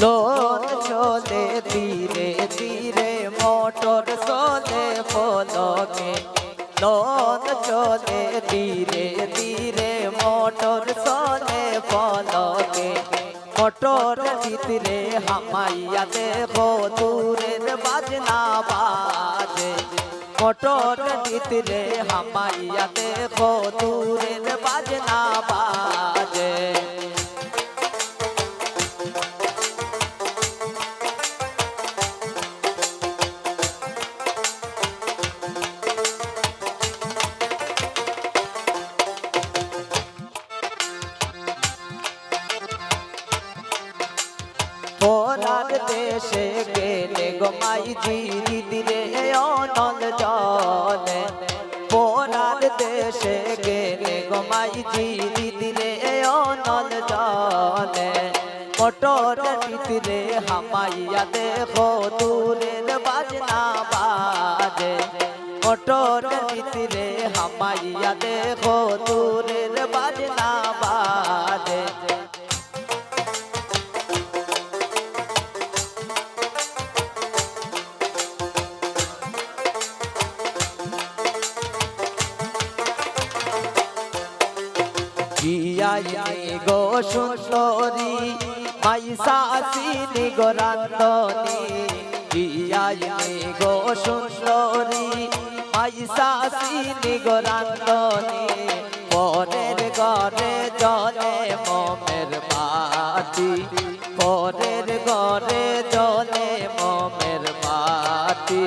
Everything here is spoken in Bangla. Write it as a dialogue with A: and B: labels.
A: লোন চলে ধীরে ধীরে মোটর চলে পলকে লোন চলে ধীরে ধীরে মোটর চলে পলকে মোটর ভিতরে হামাইয়া দেখো দূরের বাজনা বাজে মোটর ভিতরে হামাইয়া দেখো দূরের বাজনা বাজে পরার দেশে গেলে গোমাই ঝিরি দিলে অনল জলে পরার দেশে গেলে গোমাই ঝিরি দিলে অনল জলে মোটর ভিতরে হামাইয়া দেখো দূরের বাজনা বাজে মোটর ভিতরে হামাইয়া দেখো দূরের বাজনা বাজে গো সুন্দরী মাইসা আসিনি গো রান্ধনি গো সুন্দরী মাইসা আসিনি গো রান্ধনি পরের ঘরে জলে মোমের বাতি পরের ঘরে জলে মোমের বাতি